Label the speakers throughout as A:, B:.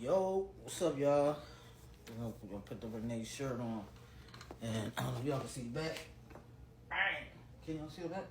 A: Yo, what's up, y'all? We're gonna put the Renee shirt on, and I don't know if y'all can see the back. Bang! Can y'all see the back?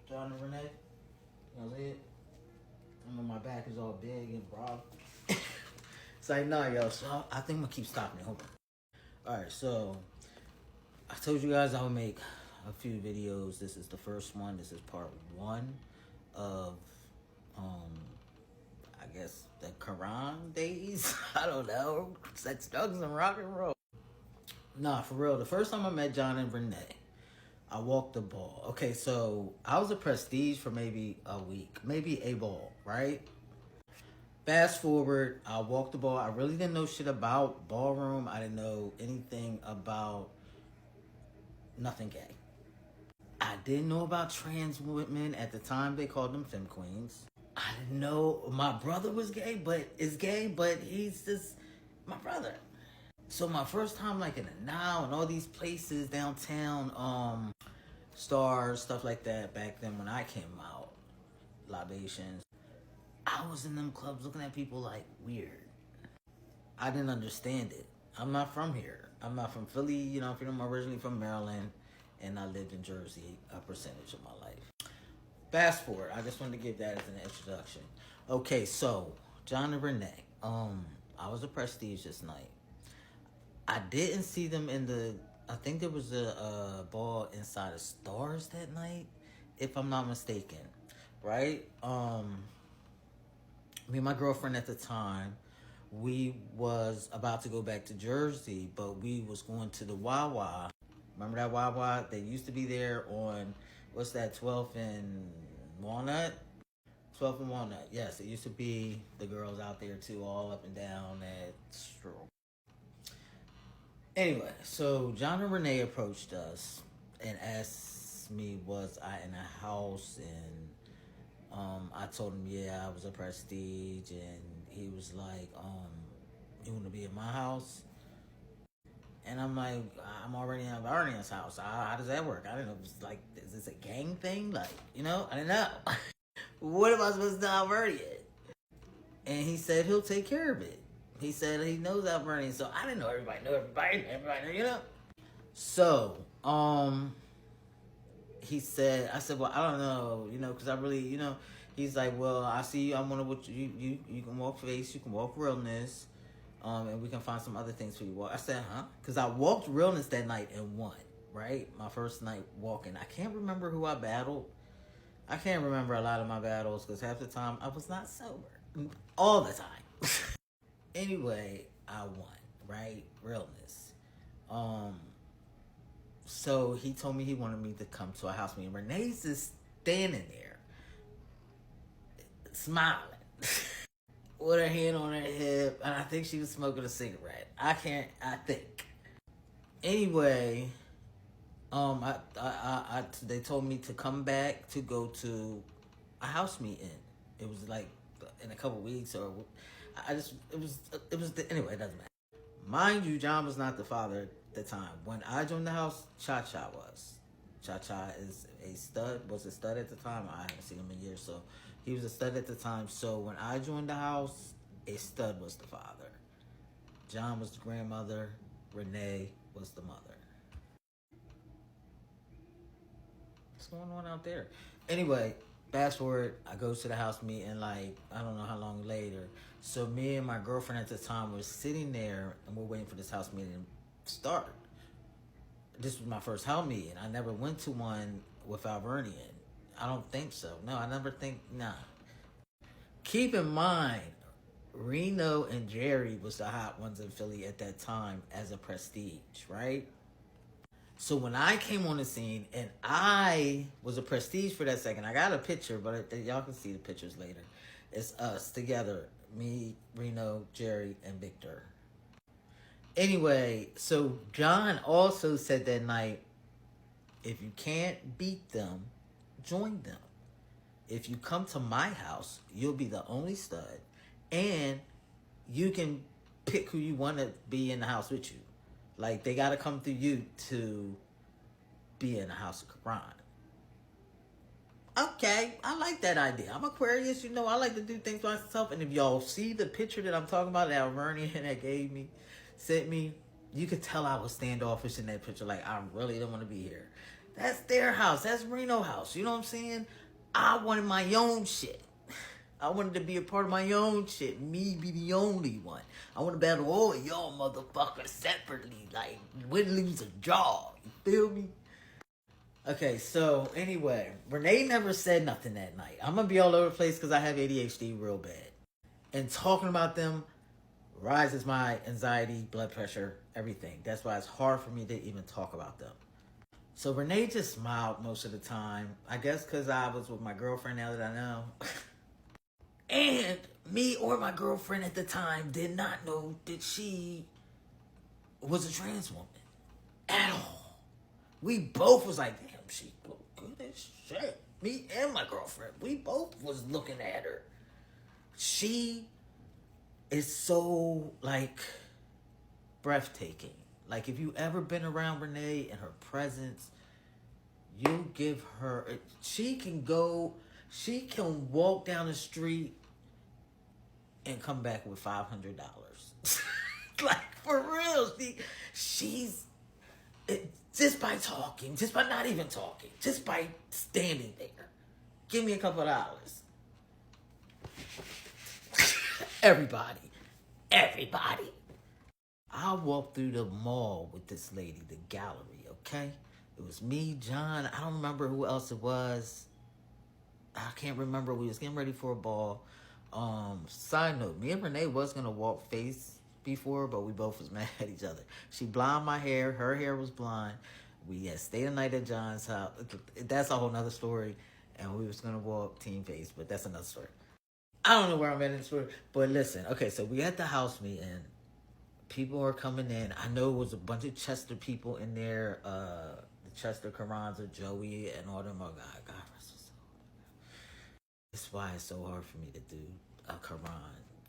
A: John and Renee. Y'all see it? I know my back is all big and broad. It's like, nah, yo. So I think I'm gonna keep stopping it. Hold on. All right, so I told you guys I would make a few videos. This is the first one. This is part one of I guess the Karan days. I don't know. Sex, drugs, and rock and roll. Nah, for real. The first time I met John and Renee, I walked the ball. Okay, so I was a prestige for maybe a week, maybe a ball, right? Fast forward, I walked the ball. I really didn't know shit about ballroom. I didn't know anything about nothing gay. I didn't know about trans women. At the time, they called them femme queens. I didn't know my brother was gay, but he's just my brother. So my first time like in the Now and all these places downtown, stars, stuff like that back then when I came out, libations, I was in them clubs looking at people like weird. I didn't understand it. I'm not from here. I'm not from Philly, you know, I'm originally from Maryland and I lived in Jersey a percentage of my life. Fast forward, I just wanted to give that as an introduction. Okay, so John and Renee. I was a prestige this night. I didn't see them in the. I think there was a ball inside of Stars that night, if I'm not mistaken, right? Me and my girlfriend at the time, we was about to go back to Jersey, but we was going to the Wawa. Remember that Wawa that used to be there on, what's that, 12th and Walnut? 12th and Walnut, yes. It used to be the girls out there too, all up and down that stroke. Anyway, so John and Renee approached us and asked me, was I in a house? And I told him, yeah, I was a prestige. And he was like, you want to be in my house? And I'm like, I'm already in Barney's house. How does that work? I didn't know. It was like, is this a gang thing? Like, you know, I didn't know. What am I supposed to tell Albernian? And he said he'll take care of it. He said he knows Albernian. So I didn't know everybody knew everybody. Everybody knew, you know? So, he said, I said, well, I don't know, you know, because I really, you know, he's like, well, I see you. I want to, you can walk face, you can walk realness. And we can find some other things for you. I said, huh? Because I walked realness that night and won, right? My first night walking. I can't remember who I battled. I can't remember a lot of my battles because half the time I was not sober. All the time. Anyway, I won, right? Realness. So he told me he wanted me to come to a house meeting. Renee's just standing there, smiling. With her hand on her hip, and I think she was smoking a cigarette. I think. Anyway, they told me to come back to go to a house meeting. It was like in a couple weeks, or anyway, it doesn't matter. Mind you, John was not the father at the time. When I joined the house, Cha-Cha was. Cha-Cha is was a stud at the time. I haven't seen him in years, so he was a stud at the time. So when I joined the house, a stud was the father. John was the grandmother. Renee was the mother. What's going on out there? Anyway, fast forward, I go to the house meeting like, I don't know how long later. So me and my girlfriend at the time were sitting there and we're waiting for this house meeting to start. This was my first house meeting. I never went to one with Albernian. I don't think so. No, I never think, nah. Keep in mind, Reno and Jerry was the hot ones in Philly at that time as a prestige, right? So when I came on the scene, and I was a prestige for that second, I got a picture, but y'all can see the pictures later. It's us together, me, Reno, Jerry, and Victor. Anyway, so John also said that night, if you can't beat them, join them. If you come to my house, you'll be the only stud, and you can pick who you want to be in the house with you. Like, they got to come through you to be in the house of Karan. Okay, I like that idea. I'm Aquarius, you know, I like to do things by myself. And if y'all see the picture that I'm talking about that Vernian that gave me, sent me, you could tell I was standoffish in that picture. Like, I really don't want to be here. That's their house. That's Reno house. You know what I'm saying? I wanted my own shit. I wanted to be a part of my own shit. Me be the only one. I want to battle all of y'all motherfuckers separately. Like, win, lose, a draw. You feel me? Okay, so anyway, Renee never said nothing that night. I'm gonna be all over the place because I have ADHD real bad. And talking about them rises my anxiety, blood pressure, everything. That's why it's hard for me to even talk about them. So Renee just smiled most of the time. I guess because I was with my girlfriend now that I know. And me or my girlfriend at the time did not know that she was a trans woman at all. We both was like, damn, she look good as shit. Me and my girlfriend, we both was looking at her. She is so, like, breathtaking. Like, if you ever been around Renee and her presence, you give her, she can walk down the street and come back with $500. Like, for real, she's, just by talking, just by not even talking, just by standing there. Give me a couple of dollars. Everybody. I walked through the mall with this lady, the gallery, okay? It was me, John. I don't remember who else it was. I can't remember. We was getting ready for a ball. Side note, me and Renee was gonna walk face before, but we both was mad at each other. She blonde my hair, her hair was blonde. We had stayed the night at John's house. That's a whole nother story. And we was gonna walk team face, but that's another story. I don't know where I'm at in the story, but listen. Okay, so we at the house meeting. People are coming in. I know it was a bunch of Chester people in there. The Chester Karans, Joey, and all them. Oh God, rest his soul. That's why it's so hard for me to do a Karan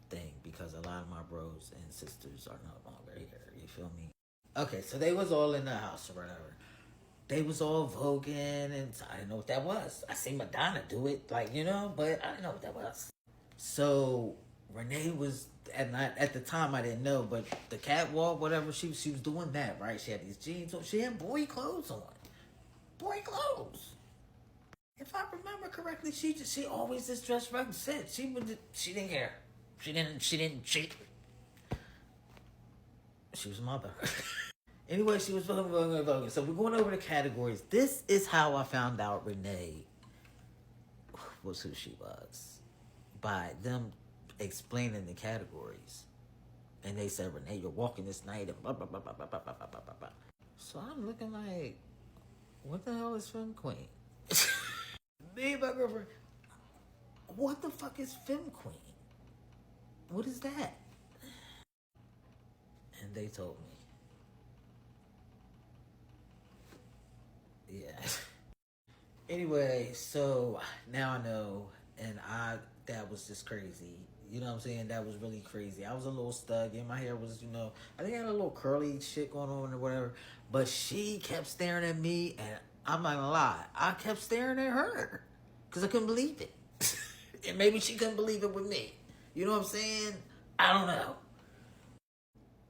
A: thing, because a lot of my bros and sisters are no longer here. You feel me? Okay, so they was all in the house or whatever. They was all voguing, and I didn't know what that was. I seen Madonna do it, like, you know, but I didn't know what that was. So Renee was at the time I didn't know, but the catwalk, whatever, she was doing that, right? She had these jeans on. She had boy clothes on. Boy clothes. If I remember correctly, she always just dressed right and said she didn't care. She was a mother. Anyway, she was voguing. So we're going over the categories. This is how I found out Renee was who she was, by them explaining the categories. And they said, Renee, you're walking this night, and blah, blah, blah, blah, blah, blah, blah, blah, blah, blah. So I'm looking like, what the hell is Femme Queen? Me and my girlfriend, what the fuck is Femme Queen? What is that? And they told me. Yeah. Anyway, so now I know, and that was just crazy. You know what I'm saying? That was really crazy. I was a little stuck, and my hair was, I think I had a little curly shit going on or whatever. But she kept staring at me, and I'm not gonna lie, I kept staring at her because I couldn't believe it. And maybe she couldn't believe it with me. You know what I'm saying? I don't know.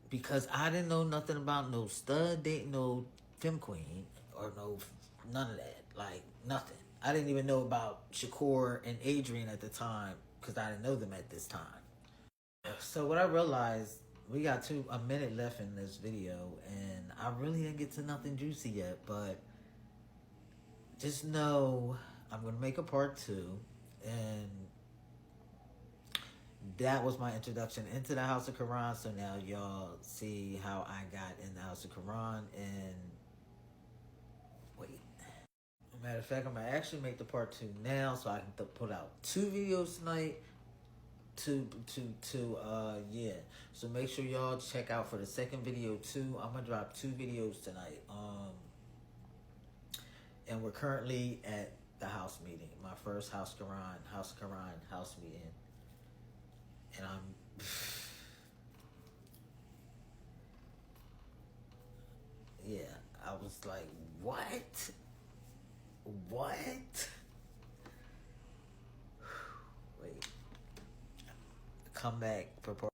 A: Because I didn't know nothing about no stud dating no Femme Queen or none of that. Like, nothing. I didn't even know about Shakur and Adrian at the time because I didn't know them at this time. So what I realized, we got a minute left in this video, and I really didn't get to nothing juicy yet, but just know I'm going to make a part 2, and that was my introduction into the House of Karan. So now y'all see how I got in the House of Karan. And wait, matter of fact, I'm gonna actually make the part 2 now, so I can put out 2 videos tonight. Yeah. So make sure y'all check out for the second video too. I'm gonna drop 2 videos tonight. And we're currently at the house meeting, my first House Karan house meeting. And yeah, I was like, what? come back for part